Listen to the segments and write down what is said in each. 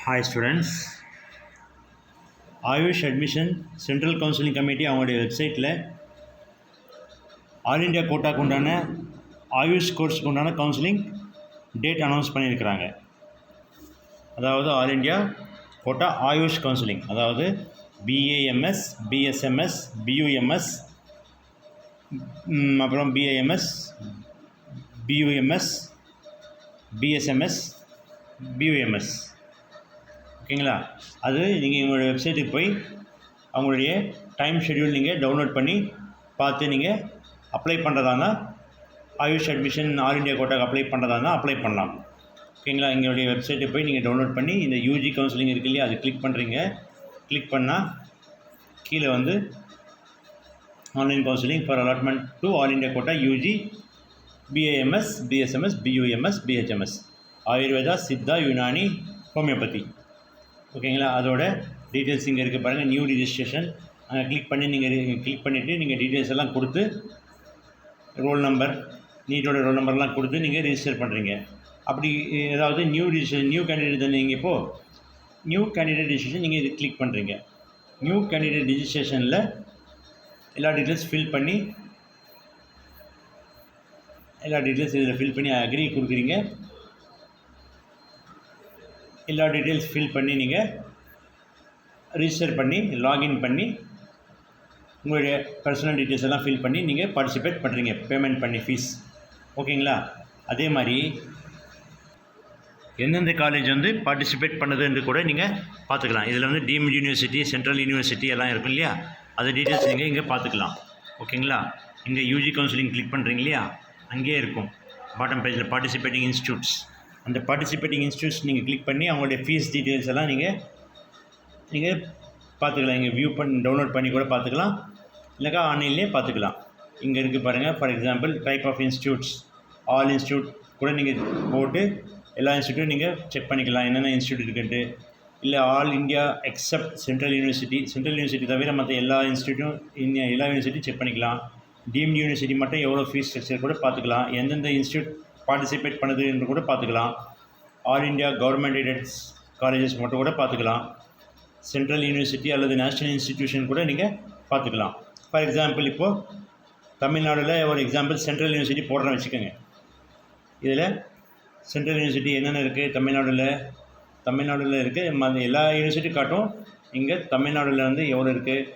Hi students. AYUSH admission central counselling committee அவங்களுடைய வெப்சைட்டில் all India கோட்டாக்கு உண்டான ஆயுஷ் கோர்ஸுக்கு உண்டான கவுன்சிலிங் டேட் அனௌன்ஸ் பண்ணியிருக்கிறாங்க. அதாவது all India quota AYUSH counselling, அதாவது பிஏஎம்எஸ், பிஎஸ்எம்எஸ், பியூஎம்எஸ், அப்புறம் பிஏஎம்எஸ், பியூஎம்எஸ், பிஎஸ்எம்எஸ், பியூஎம்எஸ். ஓகேங்களா? அது நீங்கள் எங்களுடைய வெப்சைட்டுக்கு போய் அவங்களுடைய டைம் ஷெட்யூல் நீங்கள் டவுன்லோட் பண்ணி பார்த்து நீங்கள் அப்ளை பண்ணுறதானா ஆயுஷ் அட்மிஷன் ஆல் இண்டியா கோட்டாக்கு அப்ளை பண்ணுறதானா அப்ளை பண்ணலாம். ஓகேங்களா? எங்களுடைய வெப்சைட்டுக்கு போய் நீங்கள் டவுன்லோட் பண்ணி இந்த யூஜி கவுன்சிலிங் இருக்கு இல்லையா, அது கிளிக் பண்ணுறீங்க. கிளிக் பண்ணால் கீழே வந்து online counselling for allotment to all India quota UG BAMS, BSMS, BUMS, BHMS, Ayurveda, Siddha, Unani, homeopathy. ஓகேங்களா? அதோட டீட்டெயில்ஸ் இங்கே இருக்குது பாருங்கள். நியூ ரிஜிஸ்ட்ரேஷன் அங்கே கிளிக் பண்ணி நீங்கள் கிளிக் பண்ணிவிட்டு நீங்கள் டீட்டெயில்ஸ் எல்லாம் கொடுத்து ரோல் நம்பர், நீட்டோட ரோல் நம்பர்லாம் கொடுத்து நீங்கள் ரிஜிஸ்டர் பண்ணுறீங்க. அப்படி ஏதாவது நியூ கேண்டிடேட் தானே நீங்கள் இப்போது நியூ கேண்டிடேட் ரிஜிஸ்ட்ரேஷன் நீங்கள் இது கிளிக் பண்ணுறீங்க. நியூ கேண்டிடேட் ரிஜிஸ்ட்ரேஷனில் எல்லா டீட்டெயில்ஸ் ஃபில் பண்ணி இதில் ஃபில் பண்ணி அக்ரி கொடுக்குறீங்க. எல்லா டீட்டெயில்ஸ் ஃபில் பண்ணி நீங்கள் ரிஜிஸ்டர் பண்ணி லாகின் பண்ணி உங்களுடைய பர்சனல் டீட்டெயில்ஸ் எல்லாம் ஃபில் பண்ணி நீங்கள் பார்ட்டிசிபேட் பண்ணுறீங்க, பேமெண்ட் பண்ணி ஃபீஸ். ஓகேங்களா? அதே மாதிரி எந்தெந்த காலேஜ் வந்து பார்ட்டிசிபேட் பண்ணுதுன்னு கூட நீங்கள் பார்த்துக்கலாம். இதில் வந்து டீம்டு யூனிவர்சிட்டி, சென்ட்ரல் யூனிவர்சிட்டி எல்லாம் இருக்கும் இல்லையா, அது டீட்டெயில்ஸ் நீங்கள் இங்கே பார்த்துக்கலாம். ஓகேங்களா? இங்கே யூஜி கவுன்சிலிங் கிளிக் பண்ணுறீங்க இல்லையா, அங்கேயே இருக்கும் பாட்டம் பேஜில் பார்ட்டிசிபேட்டிங் இன்ஸ்டியூட்ஸ். அந்த பார்ட்டிசிபேட்டிங் இன்ஸ்டியூட்ஸ் நீங்கள் கிளிக் பண்ணி அவங்களுடைய ஃபீஸ் டீட்டெயில்ஸ் எல்லாம் நீங்கள் பார்த்துக்கலாம். இங்கே டவுன்லோட் பண்ணி கூட பார்த்துக்கலாம், இல்லைக்கா ஆன்லைன்லேயே பார்த்துக்கலாம். இங்கே இருக்குது பாருங்கள். For example type of institutes, all institute கூட நீங்கள் போட்டு எல்லா இன்ஸ்டியூட்டும் நீங்கள் செக் பண்ணிக்கலாம் என்னென்ன இன்ஸ்டியூட் இருக்குன்ட்டு. இல்லை all India accept central university தவிர மற்ற எல்லா இன்ஸ்டியூட்டும் எல்லா யூனிவர்சிட்டியும் செக் பண்ணிக்கலாம். டீம்டு யூனிவர்சிட்டி மட்டும் எவ்வளோ ஃபீஸ் ஸ்ட்ரக்சர் கூட பார்த்துக்கலாம். எந்தெந்த இன்ஸ்டியூட் பார்ட்டிசிபேட் பண்ணுது என்று கூட பார்த்துக்கலாம். ஆல் இண்டியா கவர்மெண்ட் எய்டட்ஸ் காலேஜஸ் மட்டும் கூட பார்த்துக்கலாம். சென்ட்ரல் யூனிவர்சிட்டி அல்லது நேஷ்னல் இன்ஸ்டிடியூஷன் கூட நீங்கள் பார்த்துக்கலாம். ஃபார் எக்ஸாம்பிள் இப்போது தமிழ்நாடுல ஒரு எக்ஸாம்பிள் சென்ட்ரல் யூனிவர்சிட்டி போடுறேன்னு வச்சுக்கோங்க. இதில் சென்ட்ரல் யூனிவர்சிட்டி என்னென்ன இருக்குது தமிழ்நாடுல இருக்குது. எல்லா யூனிவர்சிட்டி காட்டும். இங்கே தமிழ்நாடுல வந்து எவ்வளோ இருக்குது: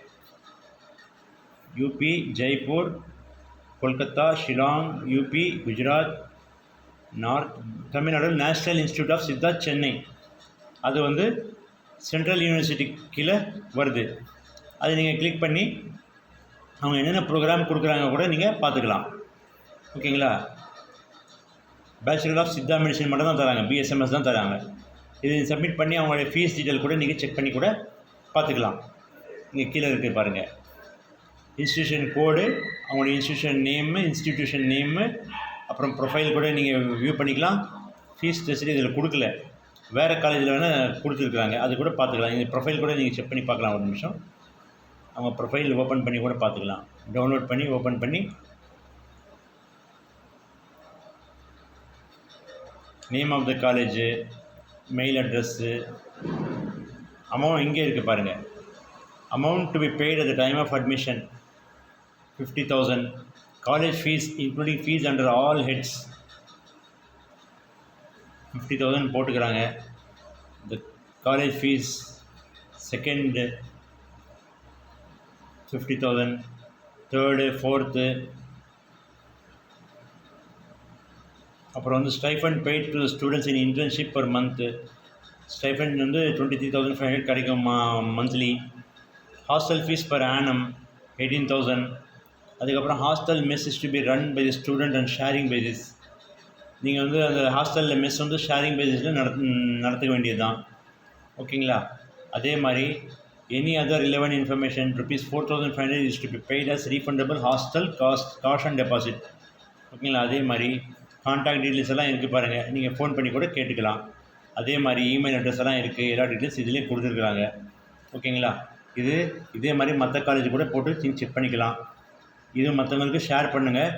UP, Jaipur, Kolkata, Shillong, UP, Gujarat, north. Tamil Nadu national institute of Siddha, Chennai, அது வந்து சென்ட்ரல் யூனிவர்சிட்டி கீழே வருது. அது நீங்கள் கிளிக் பண்ணி அவங்க என்னென்ன ப்ரோக்ராம் கொடுக்குறாங்க கூட நீங்கள் பார்த்துக்கலாம். ஓகேங்களா? பேச்சுலர் ஆஃப் சித்தா மெடிசன் மட்டும் தான் தராங்க, பிஎஸ்எம்எஸ் தான் தராங்க. இது சப்மிட் பண்ணி அவங்களுடைய ஃபீஸ் டீட்டெயில் கூட நீங்கள் செக் பண்ணி கூட பார்த்துக்கலாம். இங்கே கீழே இருக்குது பாருங்கள், இன்ஸ்டியூஷன் கோடு, அவங்களுடைய இன்ஸ்டிடியூஷன் நேமு, அப்புறம் ப்ரொஃபைல் கூட நீங்கள் வியூ பண்ணிக்கலாம். ஃபீஸ் ஸ்ட்ரக்சர் இதில் கொடுக்கல, வேறு காலேஜில் வேணால் கொடுத்துருக்குறாங்க, அது கூட பார்த்துக்கலாம். இந்த ப்ரொஃபைல் கூட நீங்கள் செக் பண்ணி பார்க்கலாம். ஒரு நிமிஷம், அவங்க ப்ரொஃபைல் ஓப்பன் பண்ணி கூட பார்த்துக்கலாம். டவுன்லோட் பண்ணி ஓப்பன் பண்ணி name of the college, mail address, amount இங்கே இருக்குது பாருங்கள். Amount to be paid at the time of admission 50,000. College fees including fees under all heads 50,000 போட்டுக்கிறாங்க. இந்த college fees second 50,000, third, fourth. அப்புறம் வந்து stipend paid to students in internship per month. Stipend வந்து 23,500 கிடைக்கும் monthly. Hostel fees per annum 18,000. அதுக்கப்புறம் hostel mess is to be run by the student and sharing basis. நீங்கள் வந்து அந்த ஹாஸ்டலில் mess வந்து ஷேரிங் பேசிஸில் நடத்துக்க வேண்டியது தான். ஓகேங்களா? அதே மாதிரி any other relevant information ₹4,500 is to be paid as refundable hostel cost and deposit. ஓகேங்களா? அதே மாதிரி கான்டாக்ட் டீட்டெயில்ஸ் எல்லாம் இருக்குது பாருங்கள், நீங்கள் ஃபோன் பண்ணி கூட கேட்டுக்கலாம். அதே மாதிரி இமெயில் அட்ரஸ் எல்லாம் இருக்குது, எல்லா டீட்டெயில்ஸ் இதிலே கொடுத்துருக்குறாங்க. ஓகேங்களா? இதே மாதிரி மற்ற காலேஜ் கூட போட்டு செக் பண்ணிக்கலாம். இது மற்றவங்களுக்கு ஷேர் பண்ணுங்கள்.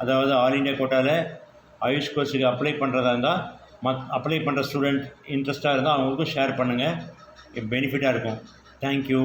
அதாவது ஆல் இண்டியா கோட்டாவில் ஆயுஷ் கோர்ஸுக்கு அப்ளை பண்ணுறதா இருந்தால் அப்ளை பண்ணுற ஸ்டூடெண்ட் இன்ட்ரெஸ்ட்டாக இருந்தால் அவங்களுக்கும் ஷேர் பண்ணுங்கள், பெனிஃபிட்டாக இருக்கும். தேங்க்யூ.